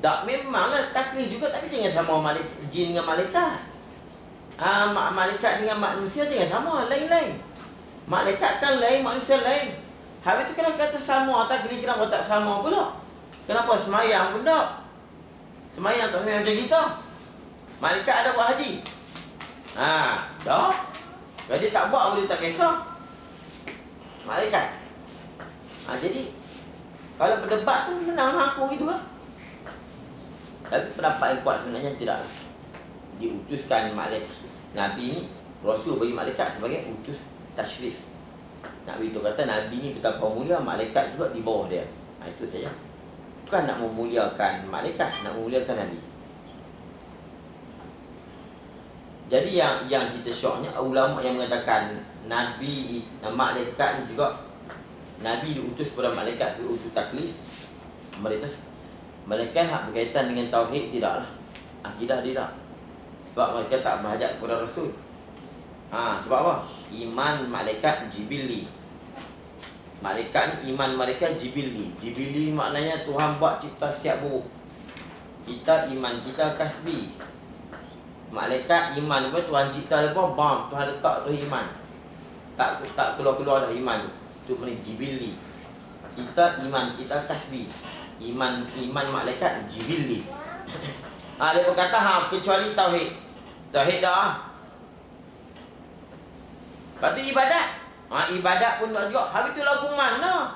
Tak, memanglah taklif juga, tapi jangan sama jin dengan malaikat. Malaikat dengan manusia jangan sama, lain-lain. Malaikat kan lain, manusia lain. Habis tu kenapa kata sama taklif, kenapa tak sama pula? Kenapa semayang pun tak? Semayang tak semayang macam kita. Malaikat ada buat haji. Dah. Kalau dia tak buat, dia tak kisah. Malaikat. Jadi kalau berdebat tu menang aku gitu lah. Tapi pendapat yang kuat sebenarnya tidak diutuskan malaikat. Nabi ni, Rasul bagi malaikat sebagai utus tashrif. Nabi itu kata Nabi ni betapa mulia, malaikat juga di bawah dia. Itu saja. Bukan nak memuliakan malaikat, nak memuliakan Nabi. Jadi yang kita syoknya, ulama yang mengatakan Nabi, malaikat ni juga, Nabi diutus kepada malaikat sebagai utus taklif. Mereka hak berkaitan dengan tauhid tidaklah. Akidah tidak. Sebab mereka tak berhajat kepada Rasul. Sebab apa? Iman malaikat jibilli. Malaikat ni iman mereka jibilli. Jibilli maknanya Tuhan buat cipta siap buruk. Kita iman kita kasbi. Malaikat iman apa? Tuhan cipta apa? Bam, Tuhan letak tu iman. Tak keluar-keluar dah iman tu. Itu punya jibilli. Kita iman kita kasbi. Iman malaikat jibilli. Dia berkata kecuali tauhid. Tauhid dah. Lepas tu ibadat. Ibadat pun tak juga. Habis tu lagu mana?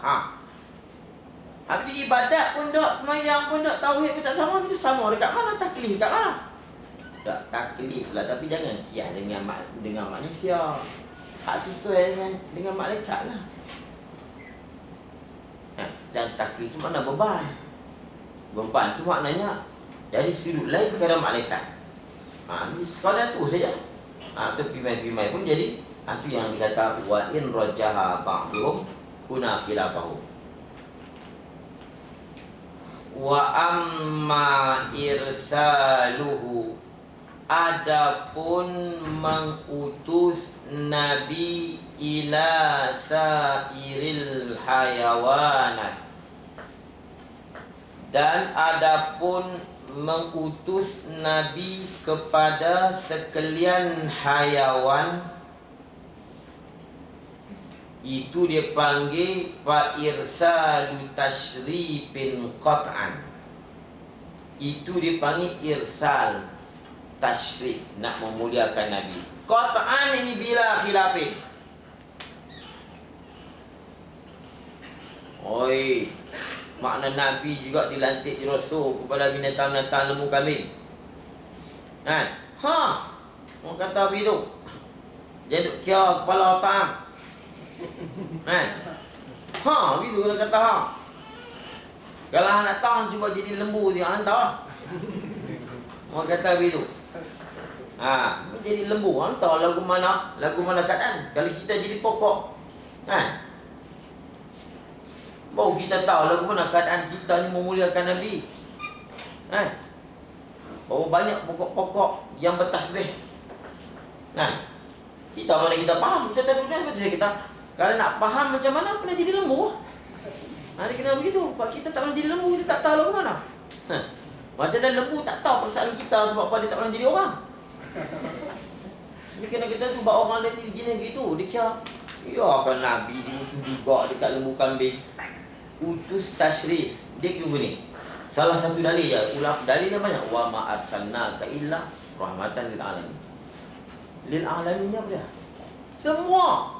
Habis tu ibadat pun tak, semayang pun tak, tauhid pun tak sama. Habis tu sama dekat mana? Taklif dekat mana? Tak taklif lah, tapi jangan kias dengan manusia. Hak sesuai dengan malaikat lah. Dan taklif tu mana beban? Beban tu maknanya dari sudut lain kepada malaikat. Sekadar tu saja. Tu pimai-pimai pun jadi. Itu yang dikata wa in rajaha ba'dhum kuna khilafahu. Wa amma irsaluhu, adapun mengutus Nabi ila sairil hayawanat, dan adapun mengutus Nabi kepada sekalian hayawan, itu dia panggil fa irsalu tashrifin qat'an. Itu dipanggil irsal tashrif, nak memuliakan Nabi. Qat'an ini bila khilafin. Makna Nabi juga dilantik Rasul kepada binatang-binatang lembu kambing. Orang kata begitu. Jadi kira kepala otak. Begitu dia kata. Kalau nak tahu cuba jadi lembu dia hantar. Orang kata begitu. Jadi lembu hantar lagu mana keadaan. Kalau kita jadi pokok, baru kita tahu lagu mana keadaan kita ni memuliakan Nabi. Baru banyak pokok-pokok yang bertasbih. Kita mana kita faham, kita tak betul betul kita. Kalau nak faham macam mana, kena jadi lembu. Dia kena begitu. Sebab kita tak pernah jadi lembu, kita tak tahu lagu mana. Macam mana lembu tak tahu perasaan kita sebab apa dia tak pernah jadi orang. Dia kena kita tu buat orang lain gini gitu. Dia kira, ya kan Nabi diutus juga dekat lembu kambing. Utus tashrif. Dia kira ni. Salah satu dalil je. Dalilnya banyak. Wa ma arsalnaka illa rahmatan lil alamin. Lil alaminnya apa dia? Semua.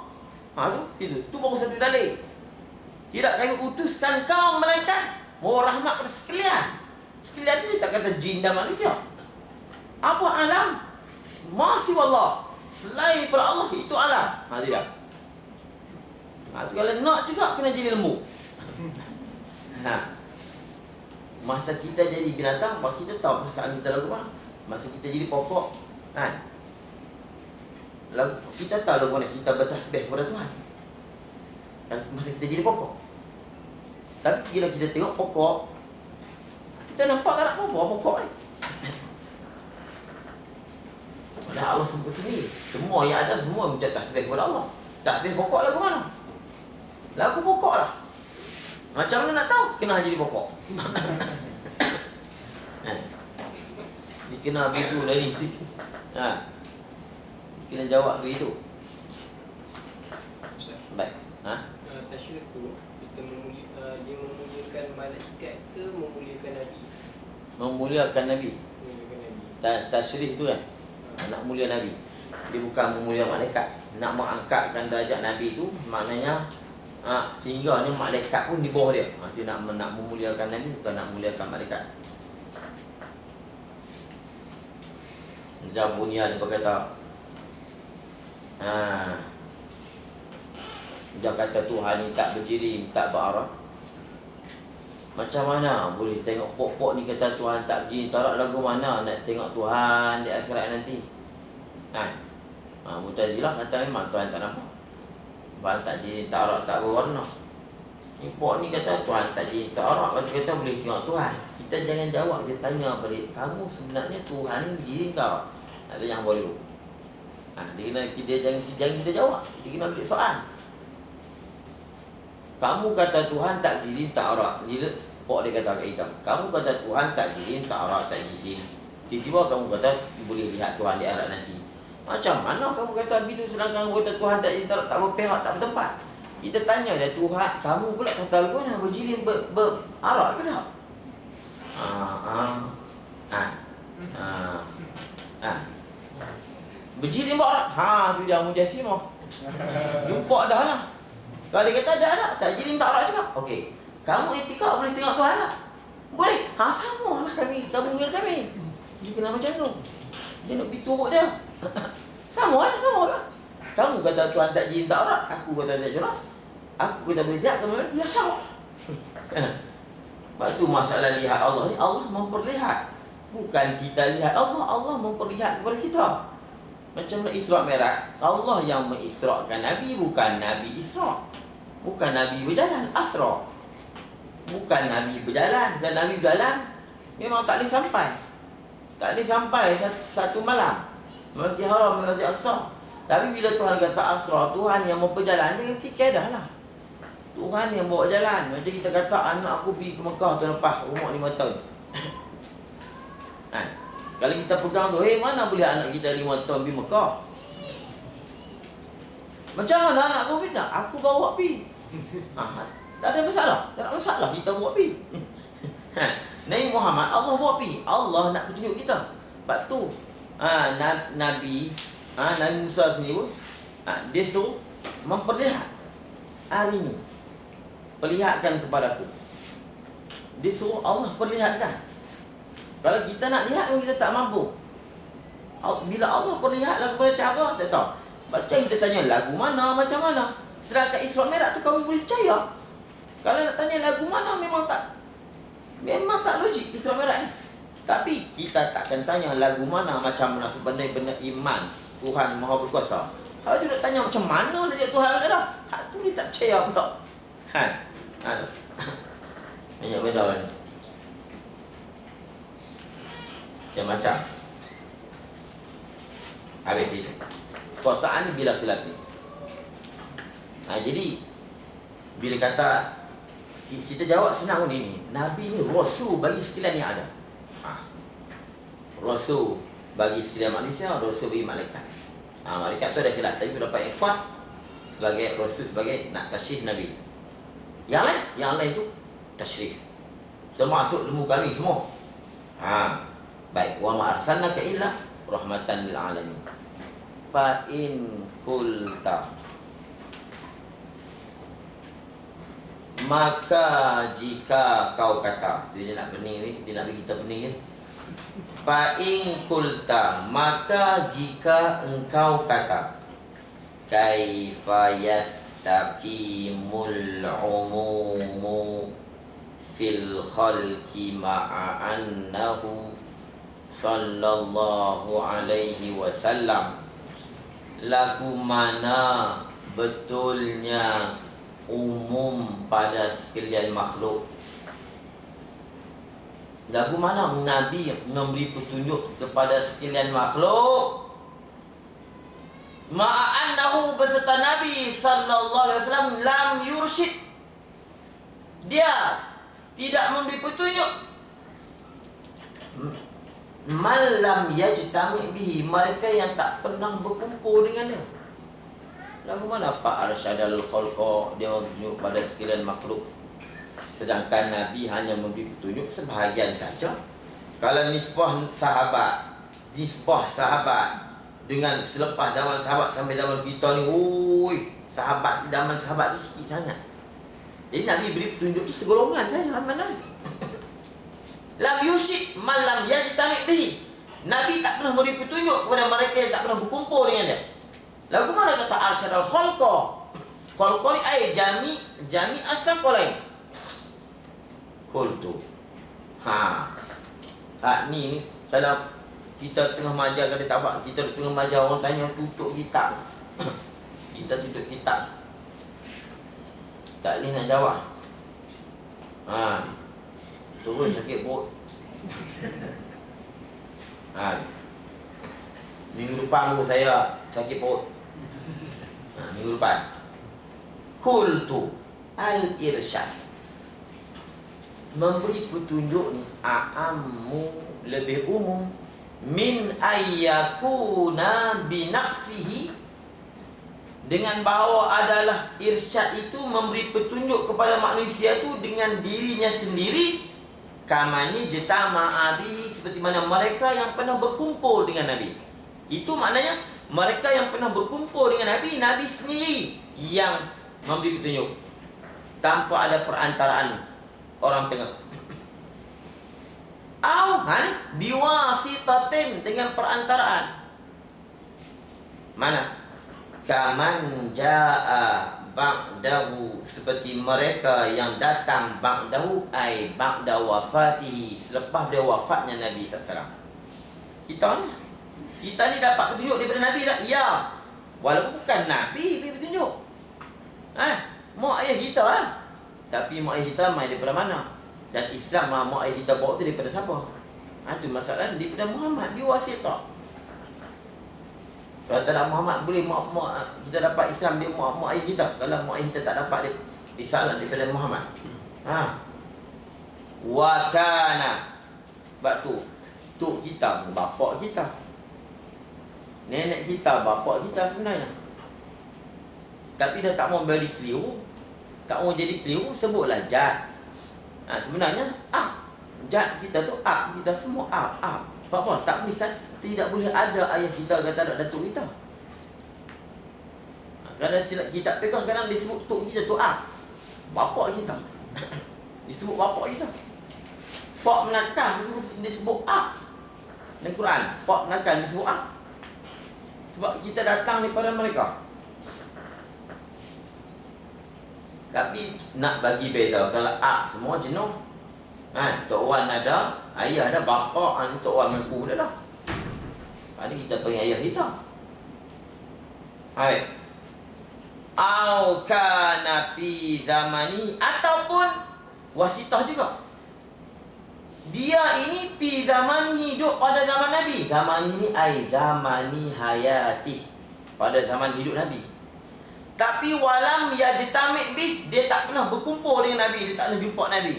Tu baru satu dalil. Tidak kami utuskan kau malaikat mau rahmat pada sekalian. Sekalian ni tak kata jin dan manusia. Apa alam? Masih Allah. Selain daripada Allah itu alam. Tidak. Tu kalau nak juga kena jadi lembu. Masa kita jadi binatang, kita tahu perasaan kita lagu mana. Masa kita jadi pokok, kita tahu lagu mana kita bertasbih kepada Tuhan. Dan masa kita jadi pokok. Tapi bila kita tengok pokok, kita nampak tak nak apa pokok ni. Allah sebut sendiri. Semua yang ada semua macam tasbih kepada Allah. Tasbih pokok lagu mana? Lagu pokok lah. Macam mana nak tahu? Kena jadi pokok. Dia kena begitu lah ni. Kena jawab begitu. Baik. Tasyrif tu kita dia memuliakan malaikat ke memuliakan Nabi? Memuliakan Nabi. Memuliakan Nabi. Tasyrif tu kan, nak mulia Nabi. Dia bukan memulia malaikat. Nak mengangkatkan darjat Nabi tu maknanya sehingga ni malaikat pun di bawah dia. Dia nak memuliakan Nabi, bukan nak memuliakan malaikat. Jabunia dia berkata, dia kata Tuhan ni tak berdiri, tak berarah. Macam mana boleh tengok pok-pok ni kata Tuhan tak berdiri, tarak lagu mana nak tengok Tuhan di akhirat nanti? Mu'tazilah kata memang Tuhan tak nampak. Tuhan tak jadi, tak arak, tak berwarna. Ni pok ni kata Tuhan tak jadi, tak arak, lepas tu kata boleh tengok Tuhan. Kita jangan jawab, dia tanya balik, kamu sebenarnya Tuhan ni diri kau? Ada yang boleh dulu. Dia jangan kita jawab, dia kena balik soal. Kamu kata Tuhan tak diri, tak arak. Pok dia kata kat kita, kamu kata Tuhan tak diri, tak arak, tak jisim. Tiba-tiba kamu kata boleh lihat Tuhan di akhirat nanti. Macam mana kamu kata begitu sedangkan kamu kata Tuhan tak berpihak, tak bertempat? Kita tanya dia, Tuhan, kamu pula kata lagu mana berjirim berarak ke tak? Berjirim berarak? Tu dia Mujassimah. Jumpa dah lah. Kalau dia kata ada, tak jirim tak arak juga. Okey. Kamu etika boleh tengok Tuhan tak? Boleh. Sama lah kami dengan kami. Dia kena macam tu. Dia nak pergi turut dia. Sama kan? Kamu kata Tuhan tak jin tak arak, aku kata tak jerak. Aku kata boleh lihat, kamu dia sama. Sebab tu masalah lihat Allah ni, Allah memperlihat. Bukan kita lihat Allah, Allah memperlihat kepada kita. Macam Isra' Mi'raj, Allah yang mengisrakan Nabi, bukan Nabi Isra'. Bukan Nabi berjalan, Asra'. Bukan Nabi berjalan, dan Nabi berjalan memang tak boleh sampai. Tak boleh sampai satu malam Masjid Haram, Masjid Aqsa. Tapi bila Tuhan kata Asra, Tuhan yang mau berjalan, dia kata kaedah lah. Tuhan yang bawa jalan. Macam kita kata anak aku pergi ke Mekah tahun lepas, umur 5 tahun. Kalau kita pegang tu, mana boleh anak kita 5 tahun pergi Mekah? Macam mana anak aku pergi? Aku bawa pergi. Tak ada masalah. Tak ada masalah kita bawa pergi. Nabi Muhammad, Allah bawa pergi. Allah nak tunjuk kita. Sebab tu Nabi Musa sendiri pun dia suruh memperlihat hari ni, perlihatkan kepadaku. Dia suruh Allah perlihatkan. Kalau kita nak lihat pun kita tak mampu. Bila Allah perlihatlah kepada cara, tak tahu. Macam kita tanya lagu mana, macam mana. Sedangkan Isra' Mi'raj tu kamu boleh percaya. Kalau nak tanya lagu mana, memang tak logik Isra' Mi'raj ni. Tapi kita takkan tanya lagu mana, macam mana sebenarnya iman Tuhan Maha Berkuasa. Kalau tu nak tanya macam mana saja Tuhan ada dah, hak tu dia tak percaya pula. Banyak benda ni. Macam-macam. Habis itu. Kotaan ni bila khilaf ni. Jadi bila kata kita jawab senang ni, Nabi ni Rasul bagi sekalian yang ada. Rasul bagi sekalian manusia, Rasul bagi malaikat. Malaikat tu ada khilaf, tapi dapat ikhwan sebagai Rasul, sebagai nak tasyrif Nabi. Yang lain tu tasyrif. Termasuk ilmu kami semua. Baik, wa ma arsalnaka illa rahmatan lil alamin. Fa in qulta, maka jika kau kata, dia nak bening ni, dia nak bagi kita bening ni. Fa in qulta, maka jika engkau kata, kaifa yastaqimul umumu fil khalqi ma'a annahu sallallahu alaihi wasallam. Lagu mana betulnya umum pada sekalian makhluk? Lagu mana Nabi memberi petunjuk kepada sekalian makhluk? Ma'annahu beserta Nabi sallallahu alaihi wasallam lam yursyid. Dia tidak memberi petunjuk. malam yajtami bihi, mereka yang tak pernah berkumpul dengannya. Lagu mana Pak Arsyadal Khalqa, dia menunjuk pada sekalian makhluk, sedangkan Nabi hanya memberi petunjuk sebahagian saja. Kalau nisbah sahabat dengan selepas zaman sahabat sampai zaman kita ni, sahabat zaman sahabat ni sikit sangat. Jadi Nabi beri petunjuk tu segolongan saja amalan. Lam yusyik man lam yajtami bihi. Nabi tak pernah beri petunjuk kepada mereka yang tak pernah berkumpul dengan dia. Lagu mana kata Arsyadal Khalqa? Khalqa ni ay jami as-saqalain. Qultu. Ni kalau kita tengah mengajar kada tabak, kita tengah mengajar orang tanya tutup kitab. Kita tutup kitab. Tak boleh nak jawab. Terus sakit perut. Minggu depan pun saya sakit perut. Minggu depan. Qultu al-irsyad, memberi petunjuk ni a'ammu, lebih umum, min ayyakuna binafsihi, dengan bahawa adalah irsyad itu memberi petunjuk kepada manusia itu dengan dirinya sendiri, kamani jetama'a bihi, seperti mana mereka yang pernah berkumpul dengan Nabi. Itu maknanya mereka yang pernah berkumpul dengan Nabi, Nabi sendiri yang memberi petunjuk tanpa ada perantaraan orang tengah. Biwasitatin, dengan perantaraan. Mana? Kaman ja'a ba'dahu, seperti mereka yang datang ba'dahu, ay ba'da wafatihi, selepas dia wafatnya Nabi SAW. Kita ni dapat petunjuk daripada Nabi tak? Ya. Walaupun bukan Nabi beri petunjuk. Mak ayah kita tapi mak ayah kita mai daripada mana? Dan Islam mak ayah kita bawa tu daripada siapa? Itu masalah daripada Muhammad, diwasitah. Kalau tak ada Muhammad, boleh mak kita dapat Islam dia mak ayah kita. Kalau mak ayah kita tak dapat dia risalah daripada Muhammad. Wa kana, batu tok kita, bapak kita, nenek kita, bapak kita sebenarnya. Tapi dia tak mau beri keliru, tak mau jadi keliru, sebutlah jad. Sebenarnya jad kita tu kita semua apa tak boleh kan, tidak boleh ada ayah kita kata ada datuk kita. Kadang silap kita pegang, kadang disebut tok kita tu bapak kita. Disebut bapak kita. Pak menakal disebut dalam Quran. Pak menakal disebut sebab kita datang daripada mereka. Tapi nak bagi beza, kalau semua jenuh. Tok Wan ada, ayah ada, bapa Tok Wan mampu dah lah. Ini kita panggil ayah kita. Hai. Au kana fi zamani, ataupun wasitah juga. Dia ini fi zamani, hidup pada zaman Nabi. Zaman ini ai zamani hayati, pada zaman hidup Nabi. Tapi walam yajtamid bih, dia tak pernah berkumpul dengan Nabi, dia tak pernah jumpa Nabi.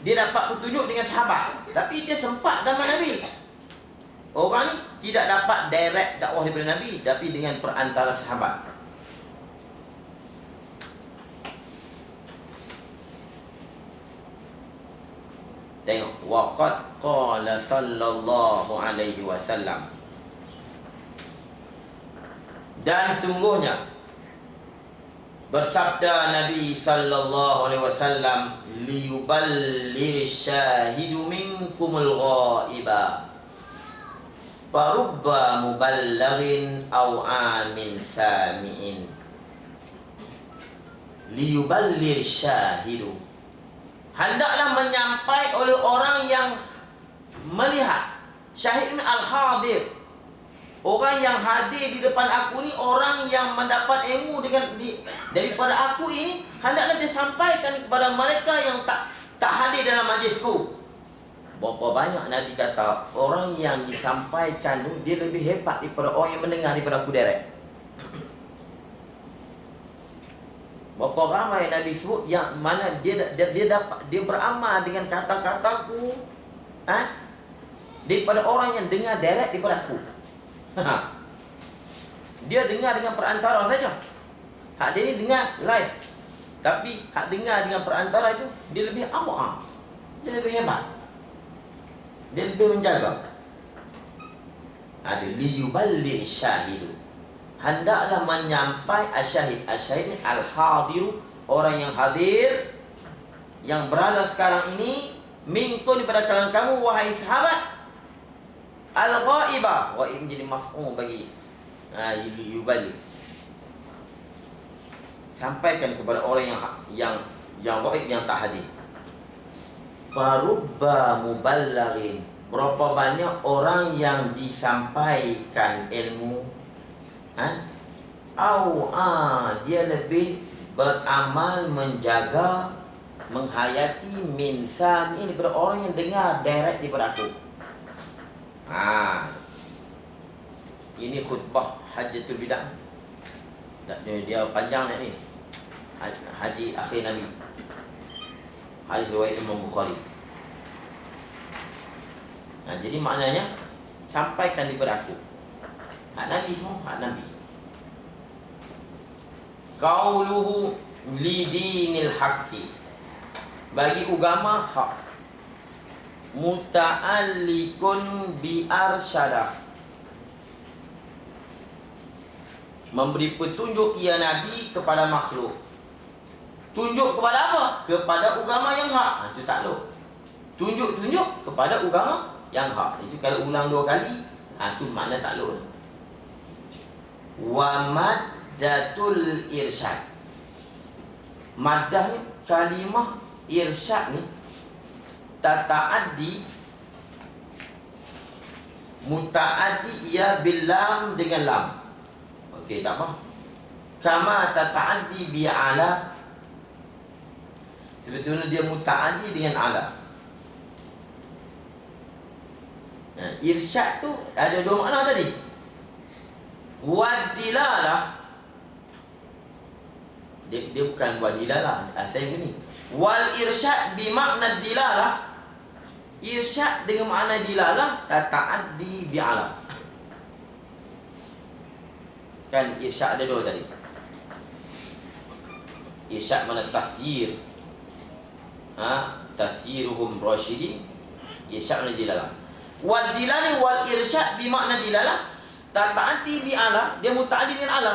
Dia dapat petunjuk dengan sahabat, tapi dia sempat zaman Nabi. Orang ni tidak dapat direct dakwah daripada Nabi, tapi dengan perantara sahabat. Tengok, waqad qala sallallahu alaihi wasallam, dan sungguhnya bersabda Nabi sallallahu alaihi wasallam, liyuballigh syahidu minkumul ghaiba farubba muballighin aw amin sami'in. Liyuballigh syahidu, hendaklah menyampai oleh orang yang melihat. Syahid ni al-hadir, orang yang hadir di depan aku ni, orang yang mendapat ilmu daripada aku ini, hendaklah dia sampaikan kepada mereka yang tak hadir dalam majlisku. Berapa banyak Nabi kata orang yang disampaikan tu dia lebih hebat daripada orang yang mendengar daripada aku direct. Berapa ramai Nabi sebut yang mana dia dapat, dia beramal dengan kata-kataku, daripada orang yang dengar direct daripada aku. Dia dengar dengan perantara saja. Hak dia ni dengar live. Tapi hak dengar dengan perantara itu dia lebih awam. Dia lebih hebat. Dia lebih menjaga. Ada liyuballigh syahidu. Hendaklah menyampai asyahid. Asyahid ni al-hadiru, orang yang hadir, yang berada sekarang ini, minkum daripada kalangan kamu wahai sahabat, al-ghaibah. Ghaib menjadi maf'ul bagi yuballigh. Sampaikan kepada orang yang ghaib, yang tak hadir. Farubba muballaghin, berapa banyak orang yang disampaikan ilmu, dia lebih beramal, menjaga, menghayati minsan ini daripada orang yang dengar direct daripada aku. Ini khutbah Hajjatul Bidah. Dia panjang ni. Haji akhir Nabi. Hadis riwayat Imam Bukhari. Jadi maknanya sampaikan daripada aku. Hak Nabi semua, hak Nabi. Qauluhu lidinil haqqi, bagi agama hak. Muta'allikun bi arsyada, memberi petunjuk ia Nabi kepada makhluk. Tunjuk kepada apa? Kepada agama yang hak. Itu takluk. Tunjuk kepada agama yang hak. Itu kalau ulang 2 kali, itu makna takluk. Wa maddatul irsyad. Maddah ni, kalimah irsyad ni tata'addi, muta'addi ia bil lam, dengan lam. Okey, tak apa. Kama tata'addi bi ala, sebetulnya dia muta'addi dengan ala. Irsyad tu ada 2 makna tadi. Wadilalah, dia bukan wadilalah, asalnya ni. Wal irsyad bi makna dilalah, irsyad dengan makna dilalah tata'addi bi ala. Kan irsyad ada 2 tadi. Irsyad mana tasyir, tasyiruhum rasyidin. Irsyad mana dilalah. Wal dilali wal irsyad bi makna dilalah tata'addi bi ala, dia muta'addi dengan ala.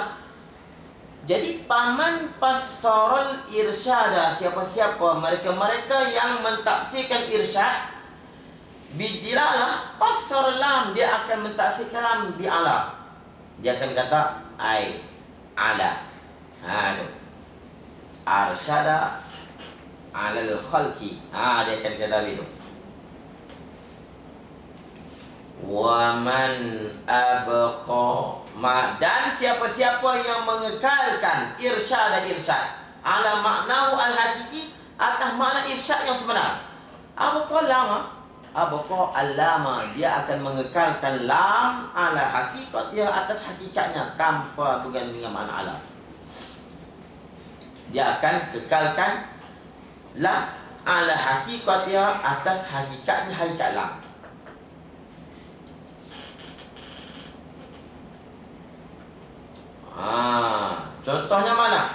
Jadi paman pasarul irsyada, siapa-siapa mereka-mereka yang mentafsirkan irsyad bidilalah pasar lam, dia akan mentafsirkan lam bi ala. Dia akan kata ai ala. Arsyada alal khalqi. Dia akan kata begitu. Wa man abqa, dan siapa-siapa yang mengekalkan irsyad ala maknahu al-hakiki, atas makna irsyad yang sebenar. Abqa lama, abqa al-lama, dia akan mengekalkan lam ala hakikatnya, atas hakikatnya, tanpa bergantung dengan makna ala. Dia akan kekalkan lam ala hakikatnya, atas hakikatnya, hakikat lam. Contohnya mana?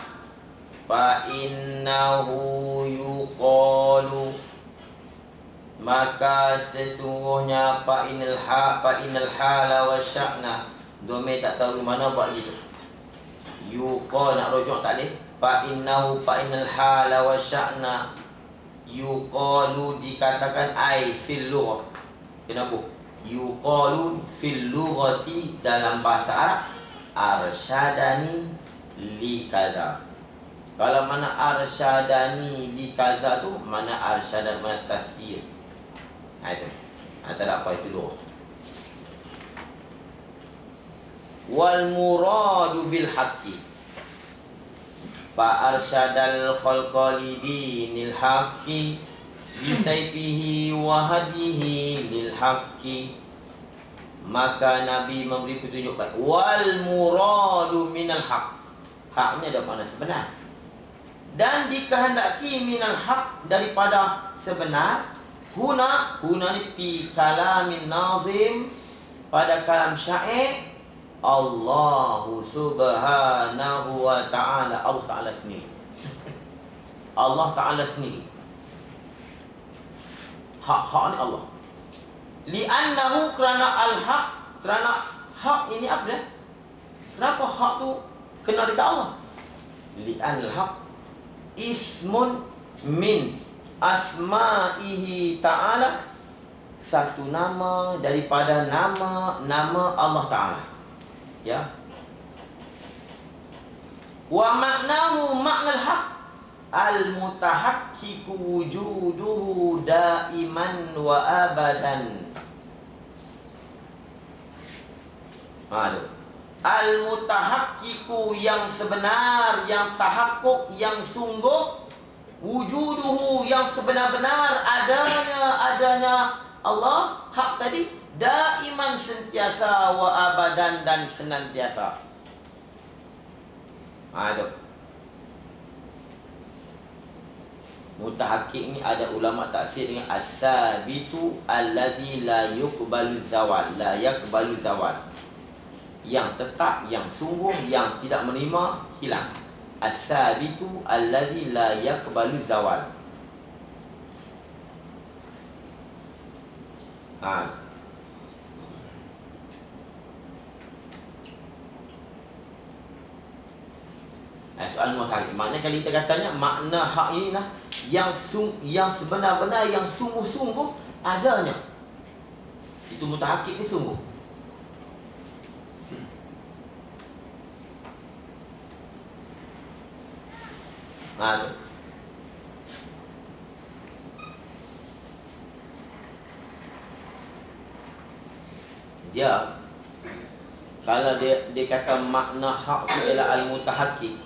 Fa innahu yuqalu, maka sesungguhnya fa innal hala wa sya'na. Domai tak tahu di mana buat gitu. Yuqal nak rujuk tak boleh. Fa innal hala wa sya'na yuqalu, dikatakan ai fil lughah. Kenapa? Yuqalu fil lughati, dalam bahasa Arab, arsyadani li kaza. Kalau mana arsyadani li kaza tu, mana arsyadan, mana tasyir. Itu. Tak ada apa itu dulu. Wal muradu bil haqqi, fa arsyadal khalqa li dinil haqqi bi sayfihi wa hadihi lil haqqi. Maka Nabi memberi petunjuk wal muradu minal haq. Hak ni ada makna sebenar. Dan dikehendaki minal haq, daripada sebenar, Huna ni fi kalamin nazim, pada kalam syair Allah subhanahu wa ta'ala. Allah Ta'ala sendiri. Allah Ta'ala sendiri. Hak ni Allah. Li'annahu, kerana al-haq, kerana hak ini apa dia? Kenapa hak tu kena dekat Allah? Li'anal haq ismun min asma'ihi ta'ala, satu nama daripada nama Allah Ta'ala. Ya. Wa maknahu, makna al-haq al-mutahaqqiqu wujuduhu daiman wa abadan. Al-mutahaqqiqu, yang sebenar, yang tahakkuk, yang sungguh, wujuduhu, yang sebenar-benar adanya Allah, hak tadi, daiman, sentiasa, wa abadan, dan senantiasa. Itu mutahaqqiq ni ada ulama tafsir dengan as-sabitu allazi la yuqbalu zawal, la yaqbalu zawal, yang tetap, yang sungguh, yang tidak menerima hilang. As-sabitu allazi la yaqbalu zawal. Itu al-mutahaqqiq. Maknanya kalau kita katanya makna hak ini lah yang sebenar-benar, yang sungguh-sungguh adanya. Itu mutahaqqiq ni sungguh. Tu. Dia kalau dia kata makna hak itu ialah al-mutahaqqiq,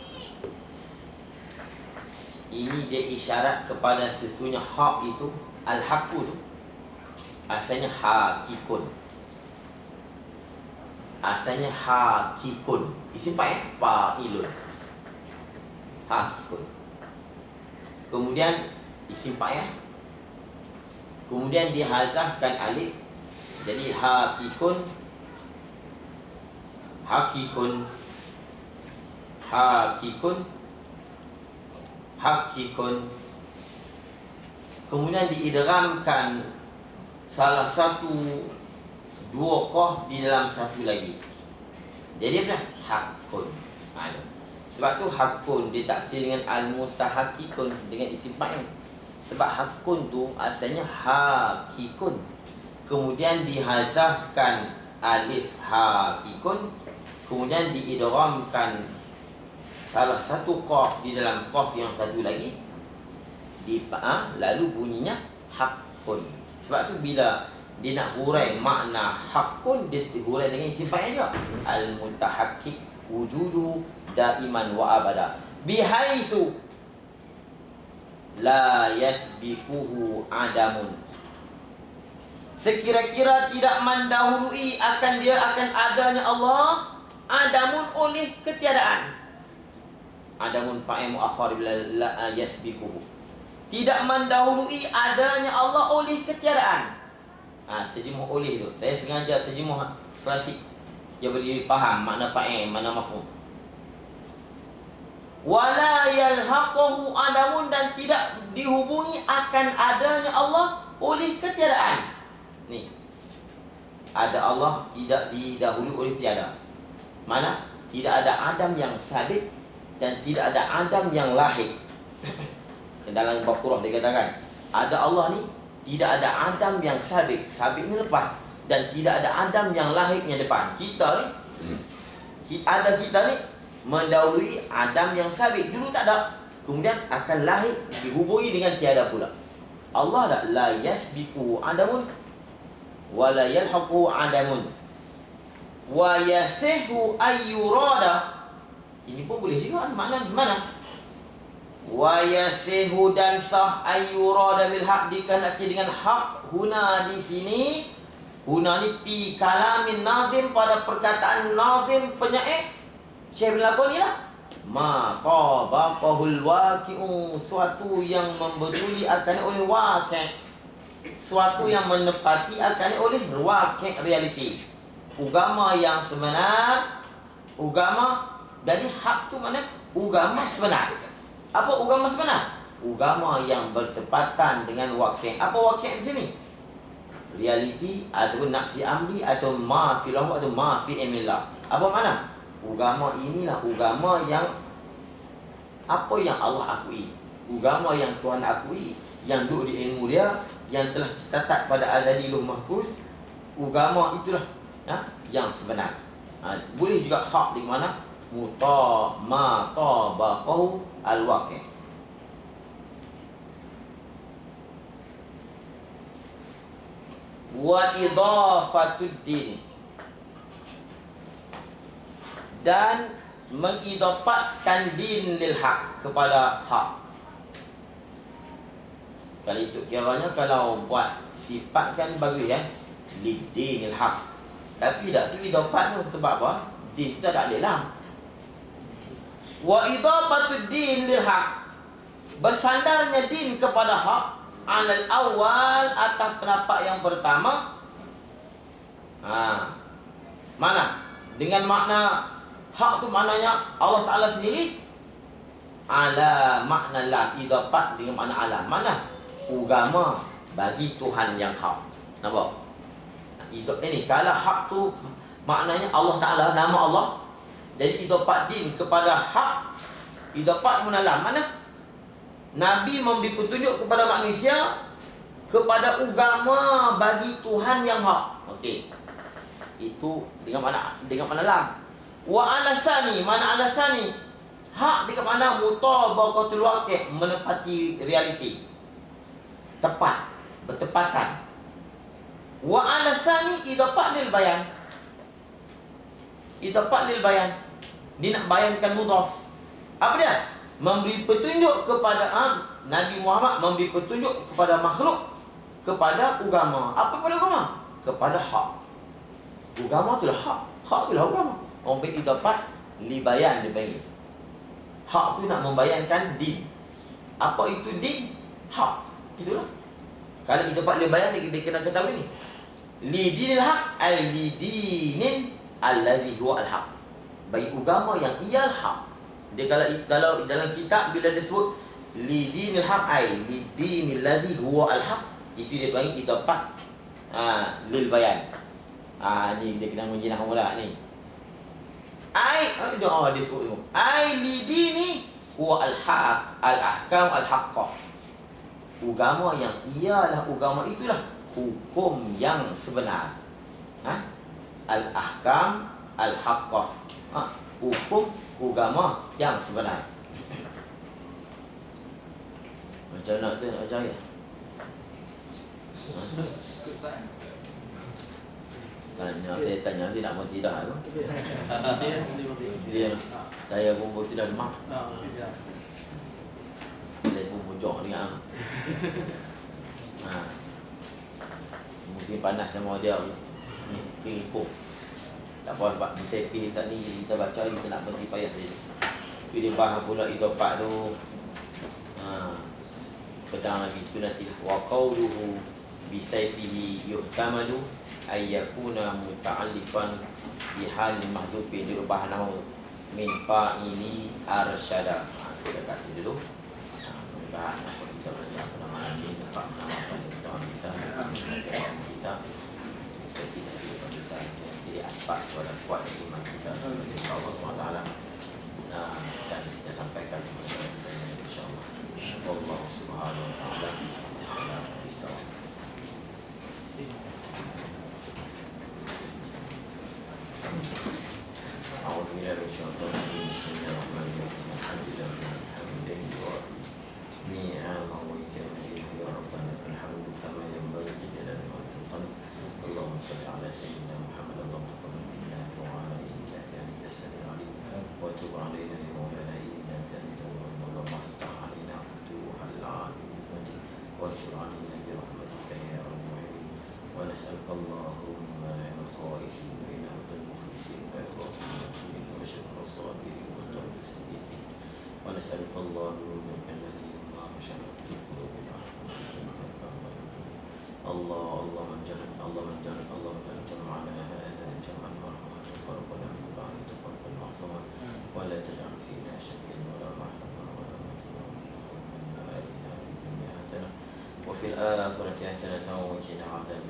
ini dia isyarat kepada sesungguhnya hak itu, al-haqqu tu asalnya hakikun. Asalnya hakikun. Isim fa'ilun. Hakikun. Kemudian isim fa'il. Kemudian dihazafkan alif, jadi hakikun. Hakikun. Hakikun. Hakikun. Kemudian diidghamkan salah satu dua qaf di dalam satu lagi. Jadi apa? Hakun. Sebab tu hakun ditaksir dengan al-mutahaqqiqun, dengan isim fa'il. Sebab hakun tu asalnya hakikun. Kemudian dihazafkan alif hakikun, kemudian diidghamkan salah satu qaf di dalam qaf yang satu lagi, lalu bunyinya hakun. Sebab tu bila dia nak hurai makna hakun, dia hurai dengan isim fa'il juga. Al-mutahaqqiq wujudu daiman wa abada, bihaisu la yasbiquhu adamun, sekira-kira tidak mendahului akan dia, akan adanya Allah, adamun, oleh ketiadaan. Adamun fa'il muakhar bila la yasbiquhu, tidak mendahului adanya Allah oleh ketiadaan. Terjemah oleh tu, saya sengaja terjemah klasik, dia beri faham makna fa'il, makna mafhum. Wala yalhaquhu adamun, dan tidak dihubungi akan adanya Allah oleh ketiadaan. Ni, ada Allah tidak didahului oleh tiada. Mana? Tidak ada Adam yang sabit dan tidak ada Adam yang lahir. Dalam bab Qur'an dikatakan, ada Allah ni, tidak ada Adam yang sabit. Sabit ni lepas. Dan tidak ada Adam yang lahirnya depan. Kita ni, ada kita ni mendahului Adam yang sabit. Dulu tak ada, kemudian akan lahir, dihubungi dengan tiada pula. Allah tak, la yasbiqu adamun wa la yalhaqu adamun wa yasihu ayyurada. Ini pun boleh juga makna di mana? Wa yasihu, dan sah, ayyurada bil haq, dikehendaki dengan hak. Huna di sini, huna ni fi kalamin nazim, pada perkataan nazim penyair Syekh berlakon ni lah. Ma tabaqahul waqi'u, suatu yang membetuli akan oleh waqi'. suatu yang menepati akan oleh waqi' reality. Agama yang sebenar, agama, jadi hak tu mana? Agama sebenar. Apa agama sebenar? Agama yang bertepatan dengan waqi'. Apa waqi' di sini? Reality atau nafsi amri atau ma fi lahu atau ma fi ilmillah. Apa makna? Agama inilah agama yang apa yang Allah akui, agama yang Tuhan akui, yang duduk di ilmu dia, yang telah tercatat pada azalilul mahfuz. Agama itulah yang sebenar. Boleh juga hak di mana? Mutabaqahu al-waqi'. Wa idafatud din, dan mengidafatkan din lil haq, kepada hak. Kalau itu kiranya kalau buat sifat kan bagus kan, lidinil haq. Tapi tak tu idafat tu sebab apa? Din kita tak ada lah. Wa idafatud din lil haq, bersandarnya din kepada hak, alal awal, atas pendapat yang pertama. Mana? Dengan makna hak tu maknanya Allah Ta'ala sendiri. Ala makna la, idafat dengan makna ala. Mana? Agama bagi Tuhan yang hak. Nampak? Ini kalau hak tu maknanya Allah Ta'ala, nama Allah. Jadi idafat din kepada hak. Idafat menalam mana? Nabi memberi petunjuk kepada manusia kepada agama bagi Tuhan yang hak. Okey. Itu dengan mana lam. Wa alasani, mana alasani? Hak dengan mana mutabaqatul waqi', menepati realiti. Tepat, bertepatan. Wa alasani idafat lil bayan. Idafat lil bayan. Dia nak bayankan mudhaf. Apa dia? Memberi petunjuk kepada Nabi Muhammad, memberi petunjuk kepada makhluk, kepada agama. Apa pada agama? Kepada hak. Agama itulah hak. Hak itulah agama. Orang idafat libayan dia panggil. Hak tu nak membayankan din. Apa itu din? Hak. Itulah. Kalau idafat libayan dia kena ketahui ni. Lidinil haq ay lidinin allazi huwa al-haq. Bagi agama yang ia hak. Dia kalau dalam kitab bila disebut lidinil haq ay lidinil ladzi huwa al-haq, itu dia panggil idafat lil bayan. Ni dia kena menjinah mula ni. Dia sebut tu. Ay lidini huwa al-haq, al-ahkam al-haqqah. Agama yang ialah agama itulah hukum yang sebenar. Al-ahkam al-haqqah. Hukum agama yang sebenar. Macam nak tu nak percaya? Saya tanya nanti nak mati dah tu. Dia saya pun sudah demam. Saya pun bujok dengan mungkin panas sama dia. Ni pingpuk. Tak apa sebab disepil saat ni kita baca kita nak berhenti payah saja. Tapi dia bahas pula idafat tu. Pedang lagi tu nanti wa qawluhu bi sayfihi yuhtamalu ay yakuna muta'allifan bi halin mahdhufi, dia bahas nama min fa'ili arsyada. Kita kata dulu. Mudah-mudahan kita belajar apa nama ini, dapat mengamalkan kita jadi asbab kepada kuat iman kita kepada Allah SWT, dan kita sampaikan insyaAllah. Allah Subhanahu Wa Taala ala bisawab. A'udzu billahi minasyaitonir rajim. Bismillahirrahmanirrahim. Alhamdulillah. Ni'ama wa jami'a ya rabbana alhamdu kama yanbaghi li jalali wa sultan. Allahumma shalli ala sayyidina Muhammad. Allahumma taqabbal minna wa ala innaka antas samiul alim wa tub alaina ya maulana innaka antal wahhab. Allahumma aftah alaina futuhal alim wa ansur alaina bi rahmatika ya arhamar rahimin. Wa nas'aluka Allahumma ya khaifin ila al-mukhlisin wa ikhlasin wa syukra sabirin wa tawfiq siddiqin. Wa nas'aluka Allahumma alladhi ma sharaftu qulubina اللهم اجعل معنا هذا جمعا مرحوما تفرقنا من بعد تفرقا معصوما ولا تجعل فينا شقيا ولا محروما ولا مظلوما آتنا في الدنيا حسنة وفي الآخرة حسنة وقنا عذاب